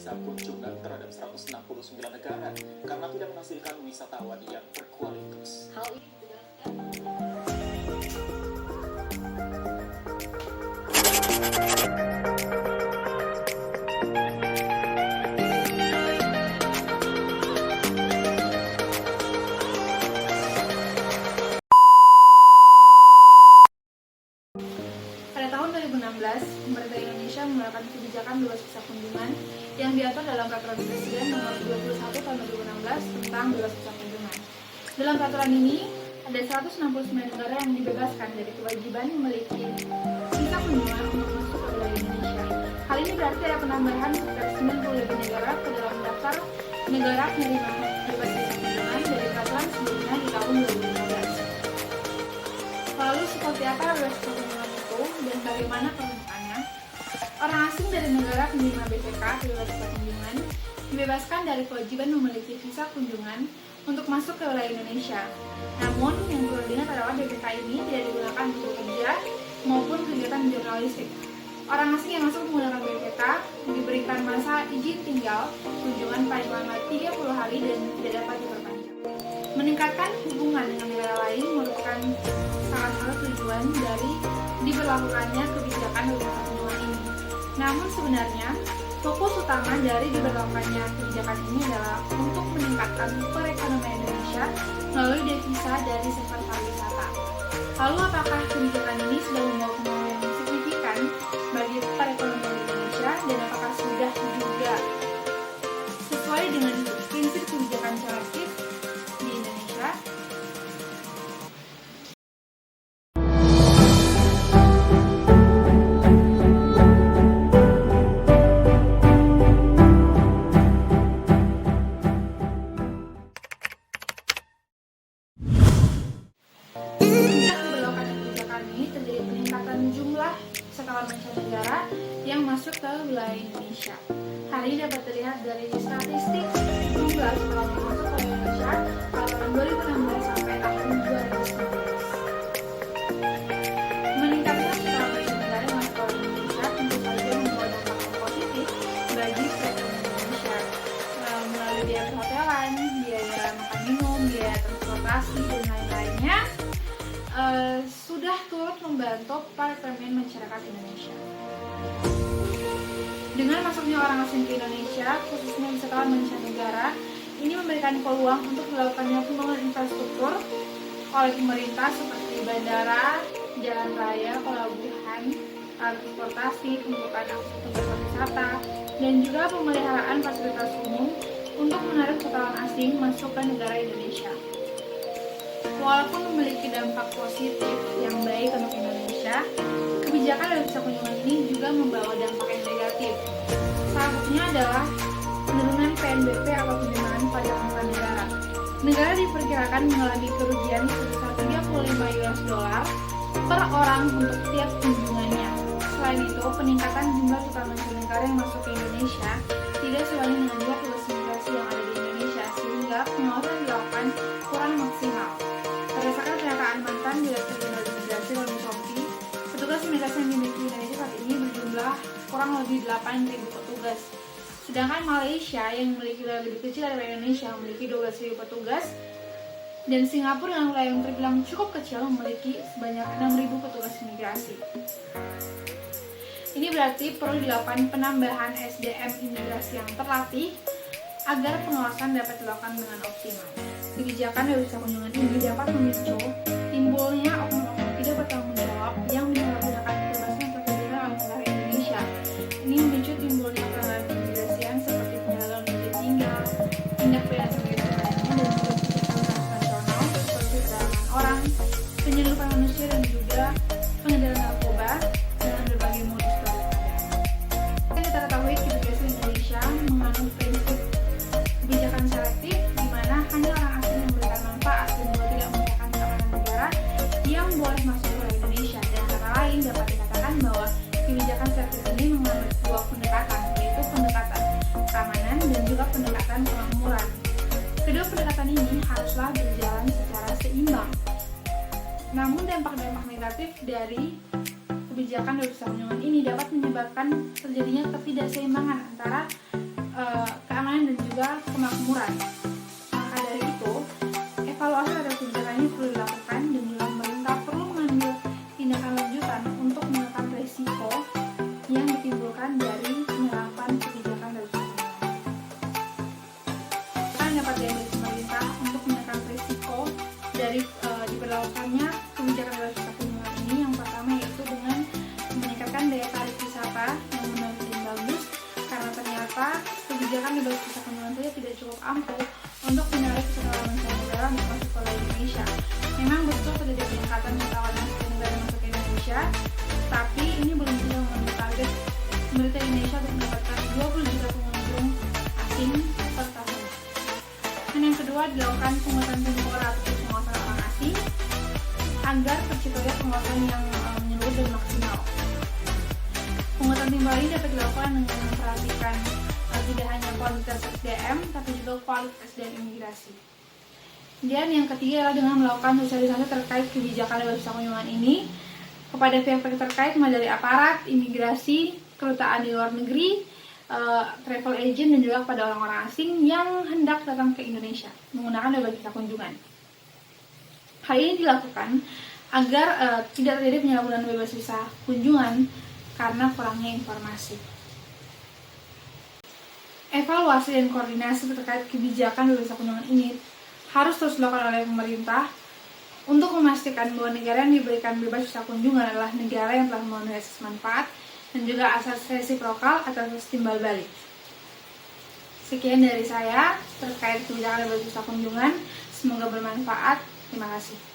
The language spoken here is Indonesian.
visa kunjungan terhadap 169 negara karena tidak menghasilkan wisatawan yang berkualitas. Hal ini dijelaskan pada tahun 2016, pemerintah Indonesia mengeluarkan kebijakan bebas visa kunjungan yang diatur dalam Peraturan Presiden Nomor 21 Tahun 2016 tentang bebas visa kunjungan. Dalam peraturan ini, ada 169 negara yang dibebaskan dari kewajiban memiliki visa kunjungan untuk masuk ke wilayah Indonesia. Hal ini berarti ada penambahan sekitar 90 lebih negara ke dalam daftar negara penerima bebas visa kunjungan dari peraturan sebelumnya di tahun 2015. Lalu seperti apa bebas visa kunjungan itu dan bagaimana pembukaannya? Orang asing dari negara penerima BVK bebas visa kunjungan dibebaskan dari kewajiban memiliki visa kunjungan untuk masuk ke wilayah Indonesia. Namun, yang perlu diingat adalah BVK ini tidak digunakan untuk kerja maupun kegiatan jurnalistik. Orang asing yang masuk menggunakan BVK diberikan masa izin tinggal kunjungan paling lama 30 hari dan tidak dapat diperpanjang. Meningkatkan hubungan dengan negara lain merupakan salah satu tujuan dari diberlakukannya kebijakan bebas kunjungan ini. Namun sebenarnya, fokus utama dari diberlakukannya kebijakan ini adalah untuk meningkatkan perekonomian Indonesia melalui devisa dari sektor pariwisata. Lalu apakah kebijakan ini sudah membawa pengaruh yang signifikan bagi perekonomian Indonesia dan apakah sudah juga sesuai dengan prinsip kebijakan selektif di Indonesia? Sejak diberlakukan kebijakan ini, terjadi peningkatan jumlah wisatawan mancanegara yang masuk ke wilayah Indonesia. Hal ini dapat dilihat dari statistik jumlah wisatawan yang masuk ke Indonesia pada tahun 2016 sampai tahun 2019. Meningkatnya wisatawan mancanegara yang masuk ke Indonesia tentu saja membawa dampak yang positif bagi perekonomian Indonesia melalui biaya perhotelan, biaya makan minum, biaya transportasi, dan lain-lainnya. Sudah turut membantu perekonomian masyarakat Indonesia. Dengan masuknya orang asing ke Indonesia, khususnya wisatawan mancanegara, ini memberikan peluang untuk dilakukannya pembangunan infrastruktur oleh pemerintah seperti bandara, jalan raya, pelabuhan, transportasi, pembukaan akses tempat wisata, dan juga pemeliharaan fasilitas umum untuk menarik wisatawan asing masuk ke negara Indonesia. Walaupun memiliki dampak positif yang baik untuk Indonesia, kebijakan bebas visa kunjungan ini juga membawa dampak yang negatif. Salah satunya adalah penurunan PNBP atau penerimaan pajak angkutan negara. Negara diperkirakan mengalami kerugian sebesar 35 US dollar per orang untuk tiap kunjungannya. Selain itu, peningkatan jumlah wisatawan mancanegara yang masuk ke Indonesia tidak sebanding dengan jumlah tugas migrasi yang ada di Indonesia, sehingga pengawasan dilakukan kurang maksimal. Berdasarkan pernyataan mantan Direktur Jenderal Imigrasi Roni Sompi, petugas imigrasi yang dimiliki Indonesia saat ini berjumlah kurang lebih 8.000 petugas. Sedangkan Malaysia yang memiliki wilayah lebih kecil dari Indonesia memiliki 12.000 petugas, dan Singapura dengan wilayah yang terbilang cukup kecil memiliki sebanyak 6.000 petugas imigrasi. Ini berarti perlu dilakukan penambahan SDM imigrasi yang terlatih agar pengawasan dapat dilakukan dengan optimal. Kebijakan bebas visa kunjungan ini dapat memicu timbulnya oknum-oknum tidak bertanggung jawab yang menyalahgunakan kebebasan perkebunan oleh negara Indonesia. Ini memicu timbulnya pelanggaran keimigrasian seperti penyalahgunaan izin tinggal, tindak pidana imigrasi lainnya, dan juga kejahatan transnasional seperti perdagangan orang, penyelundupan manusia, dan juga pengedaran narkoba dengan berbagai modus perdagangan. Kita ketahui imigrasi Indonesia menganut prinsip kebijakan selektif di mana hanya orang asing yang memberikan manfaat dan juga tidak membuahkan keamanan negara yang boleh masuk ke Indonesia. Dan kata lain dapat dikatakan bahwa kebijakan selektif ini mengambil dua pendekatan, yaitu pendekatan keamanan dan juga pendekatan kemakmuran. Kedua pendekatan ini haruslah berjalan secara seimbang. Namun dampak-dampak negatif dari kebijakan bebas visa kunjungan ini dapat menyebabkan terjadinya ketidakseimbangan antara keamanan dan juga kemakmuran. Maka dari itu, evaluasi terhadap kebijakan ini perlu dilakukan dan juga pemerintah perlu mengambil tindakan lanjutan untuk menekan risiko yang ditimbulkan dari penerapan kebijakan dari pemerintah. Yang dapat diambil pemerintah untuk menekan risiko dari diberlakukannya kebijakan dari wisata kunjungan ini, yang pertama yaitu dengan meningkatkan daya tarik wisata yang benar dan bagus, karena ternyata kebijakan di bawah wisata kunjungan saja tidak cukup ampuh untuk menarik wisatawan mancanegara untuk masuk ke Indonesia. Memang betul terjadi peningkatan wisatawan mancanegara masuk ke Indonesia, tapi ini belum bisa memenuhi target pemerintah Indonesia untuk mendapatkan 20 juta pengunjung asing per tahun. Dan yang kedua, dilakukan penguatan temporer atau penguatan orang asing agar terciptanya penguatan yang menyeluruh dan maksimal. Penguatan temporer ini dapat dilakukan dengan memperhatikan tidak hanya kualitas SDM, tapi juga kualitas dan imigrasi. Dan yang ketiga adalah dengan melakukan sosialisasi terkait kebijakan dari wisata kunjungan ini kepada pihak-pihak terkait, mulai dari aparat, imigrasi, kedutaan di luar negeri, travel agent, dan juga kepada orang-orang asing yang hendak datang ke Indonesia menggunakan berbagai visa kunjungan. Hal ini dilakukan agar tidak terjadi penyalahgunaan bebas visa kunjungan karena kurangnya informasi. Evaluasi dan koordinasi terkait kebijakan bebas visa kunjungan ini harus terus dilakukan oleh pemerintah untuk memastikan bahwa negara yang diberikan bebas visa kunjungan adalah negara yang telah memenuhi asas manfaat dan juga asas resiprokal atau asas timbal balik. Sekian dari saya terkait kebijakan bebas visa kunjungan. Semoga bermanfaat. Terima kasih.